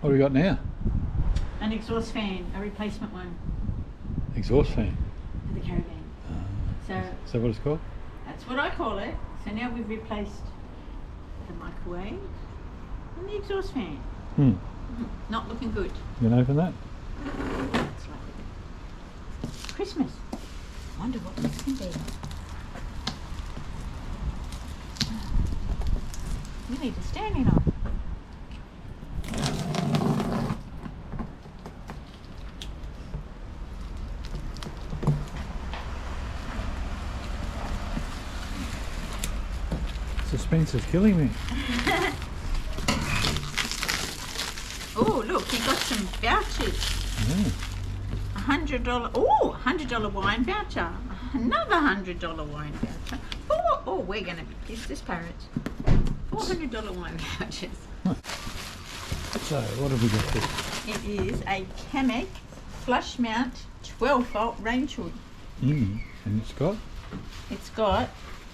What do we got now? An exhaust fan, a replacement one Exhaust fan. for the caravan. So Is that what it's called? that's what I call it. So now we've replaced the microwave and the exhaust fan. Not looking good. You can open that? That's right. Christmas. Wonder what this can be. You need to stand it on. Suspense is killing me. Oh, look, he got some vouchers. $100. Oh, $100 wine voucher. Another $100 wine voucher. Oh, we're going to be pissed as parrots. $400 wine vouchers. So, what have we got here? It is a Kamek flush mount 12-volt Rangehood. And It's got.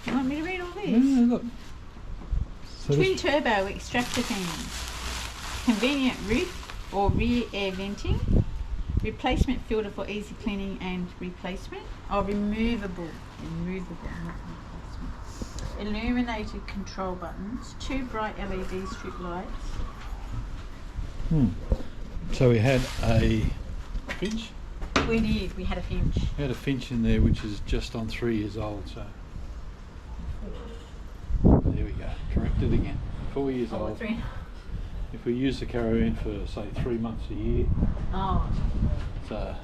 You want me to read all this? Yeah, look. So Twin turbo extractor fans, convenient roof or rear air venting, replacement filter for easy cleaning and replacement, removable, not replacement. Illuminated control buttons, 2 bright LED strip lights. So we had a Finch? We did, we had a Finch. We had a Finch in there which is just on 3 years old, so there we go, corrected again. 4 years old. 3. If we use the caravan for say 3 months a year, so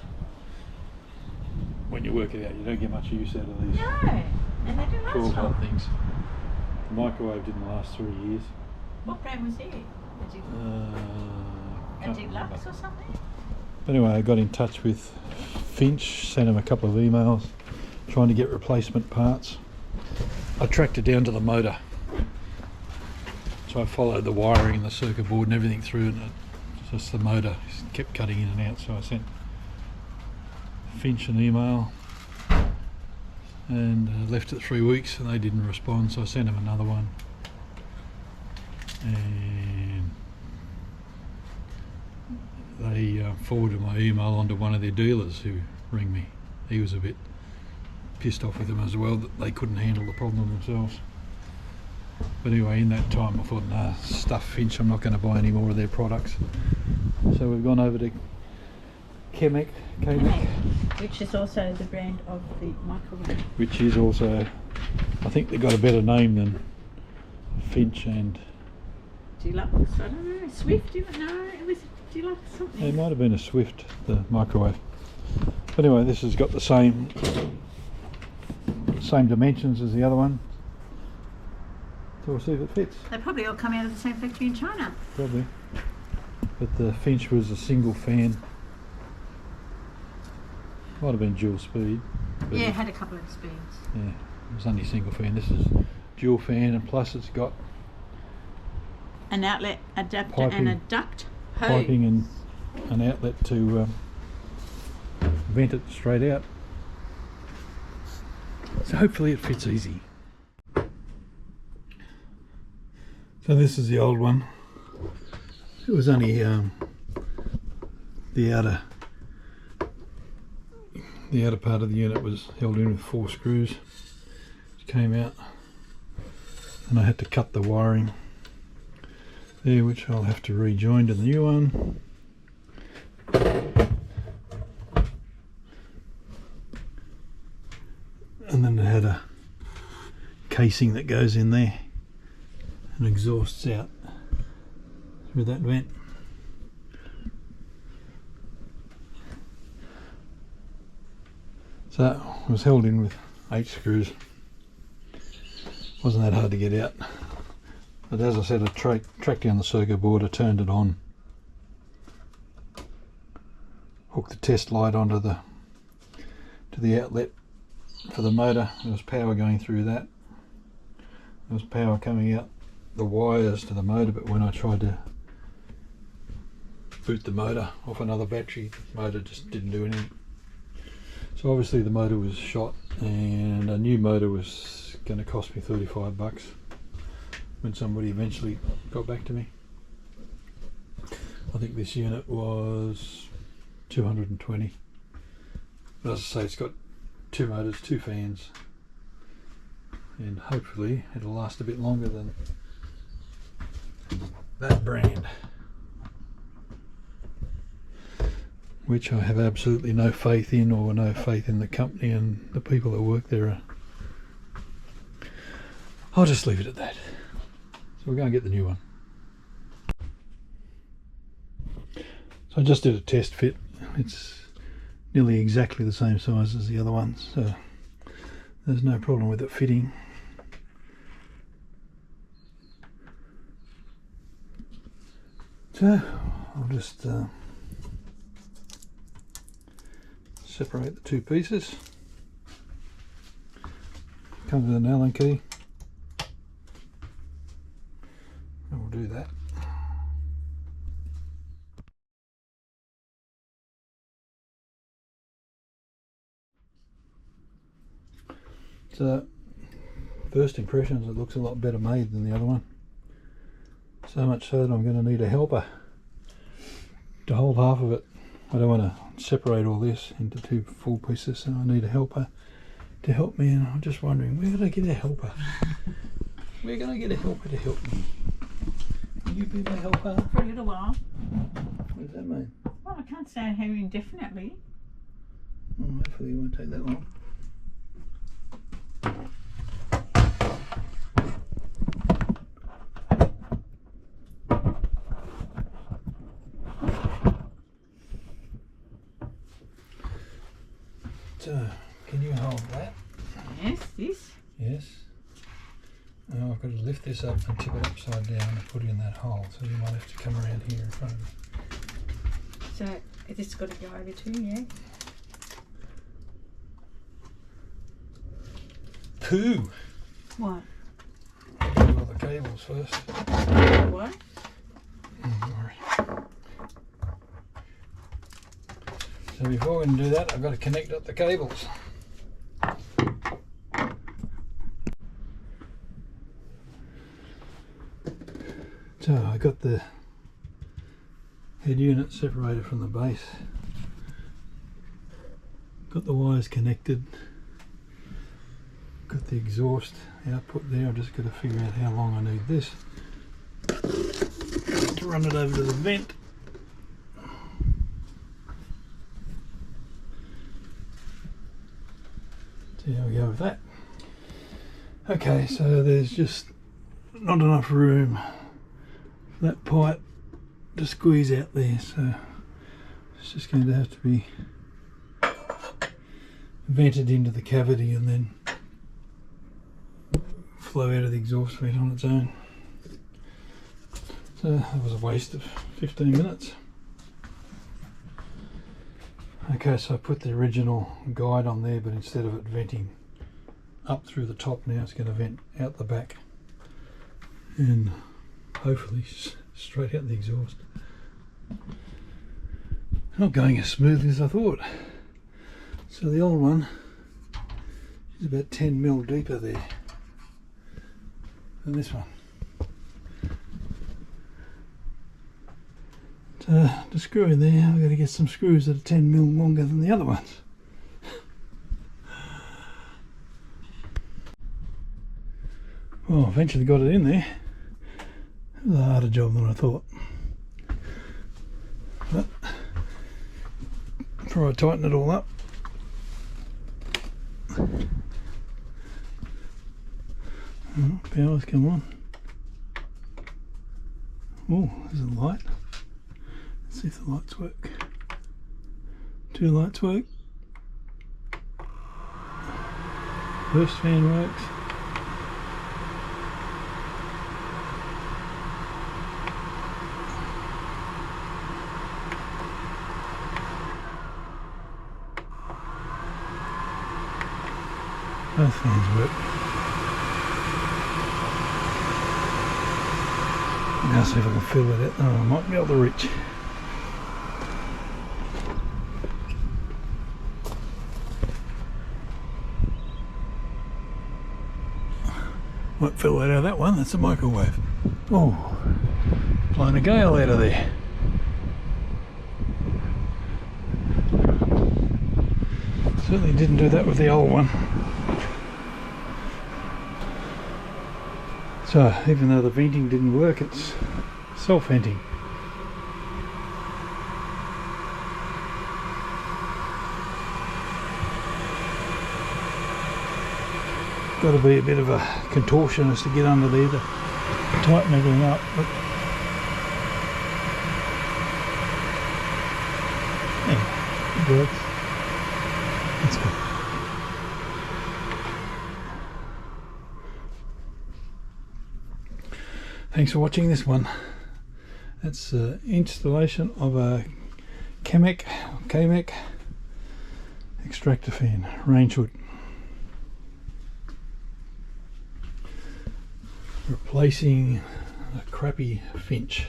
when you work it out, you don't get much use out of these No, and they didn't last 12 long. things. The microwave didn't last 3 years. What brand was it? A Can't Deluxe remember. or something? But anyway, I got in touch with Finch, sent him a couple of emails trying to get replacement parts. I tracked it down to the motor. So I followed the wiring and the circuit board and everything through, and just the motor kept cutting in and out. So I sent Finch an email and left it 3 weeks, and they didn't respond. So I sent them another one, and they forwarded my email onto one of their dealers who rang me. He was a bit pissed off with them as well that they couldn't handle the problem themselves. But anyway, in that time I thought, nah, stuff Finch, I'm not going to buy any more of their products. So we've gone over to Kamek, Which is also the brand of the microwave. which is also, I think they've got a better name than Finch and Deluxe, I don't know, Swift, no, it was Deluxe something. it might have been a Swift, the microwave. But anyway, this has got the same dimensions as the other one. So we'll see if it fits. They probably all come out of the same factory in China. Probably. But the Finch was a single fan. Might have been dual speed. Yeah, it had a couple of speeds. Yeah, it was only single fan. This is dual fan, and plus it's got An outlet adapter Piping. and a duct hose. piping and an outlet to vent it straight out. So hopefully it fits easy. So this is the old one. It was only the outer part of the unit was held in with 4 screws, which came out, and I had to cut the wiring there, which I'll have to rejoin to the new one. And then it had a casing that goes in there and exhausts out through that vent. So it was held in with 8 screws. Wasn't that hard to get out. But as I said, I tracked down the circuit board, I turned it on, hooked the test light onto the outlet for the motor. There was power going through that. There was power coming out the wires to the motor, but when I tried to boot the motor off another battery, the motor just didn't do anything. So obviously the motor was shot, and a new motor was going to cost me $35 when somebody eventually got back to me. I think this unit was 220. But as I say, it's got 2 motors, 2 fans, and hopefully it'll last a bit longer than that brand, which I have absolutely no faith in, or no faith in the company and the people that work there. I'll just leave it at that. So we're going to get the new one. So I just did a test fit. It's nearly exactly the same size as the other ones, so there's no problem with it fitting. So I'll just separate the 2 pieces. Comes with an Allen key, and we'll do that. So, first impressions, it looks a lot better made than the other one. So much so that I'm going to need a helper to hold half of it. I don't want to separate all this into 2 full pieces, so I need a helper to help me. And I'm just wondering, where did I get a helper? Where can I get a helper to help me? Will you be my helper? For a little while. What does that mean? Well, I can't stay here indefinitely. Well, hopefully it won't take that long. So, can you hold that? Yes, this. Yes. Now I've got to lift this up and tip it upside down and put it in that hole, so you might have to come around here in front of me. So, this has got to go over too, yeah? Pooh! What? Do all the cables first. What? Don't worry. So before we can do that, I've got to connect up the cables. So I got the head unit separated from the base. Got the wires connected. Got the exhaust output there. I've just got to figure out how long I need this to run it over to the vent. See how we go with that. Okay, so there's just not enough room for that pipe to squeeze out there, so it's just going to have to be vented into the cavity and then flow out of the exhaust vent on its own. So that was a waste of 15 minutes. Okay, so I put the original guide on there, but instead of it venting up through the top, now it's going to vent out the back and hopefully straight out the exhaust. Not going as smoothly as I thought. So the old one is about 10 mil deeper there than this one. So to screw in there, I've got to get some screws that are 10 mil longer than the other ones. Well, eventually got it in there. It was a harder job than I thought. But before I tighten it all up, power's come on. Oh, there's a light. Let's see if the lights work. 2 lights work. First fan works. Both fans work. Now see if I can fill it out. Oh, I might be able to reach. Won't fill that out of that one, that's a microwave. Oh, blowing a gale out of there. Certainly didn't do that with the old one. So even though the venting didn't work, it's self-venting. Got to be a bit of a contortionist to get under there to tighten everything up. But yeah, it works. That's good. Thanks for watching this one. That's installation of a KMEC extractor fan, Rangehood. Replacing a crappy Finch.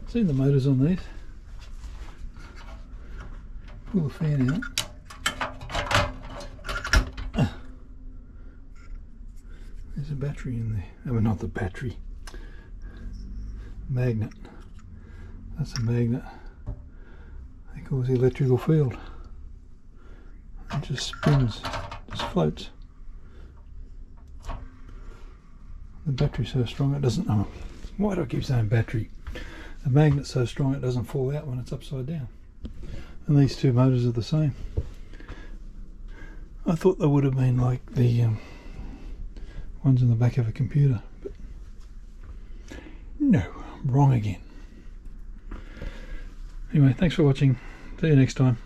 See the motors on these? Pull the fan out. There's a battery in there. Oh, well, not the battery. Magnet. That's a magnet. They cause the electrical field. It just spins, just floats. The battery's so strong it doesn't. Oh, why do I keep saying battery? The magnet's so strong it doesn't fall out when it's upside down. And these two motors are the same. I thought they would have been like the ones in the back of a computer, but no, I'm wrong again. Anyway, thanks for watching. See you next time.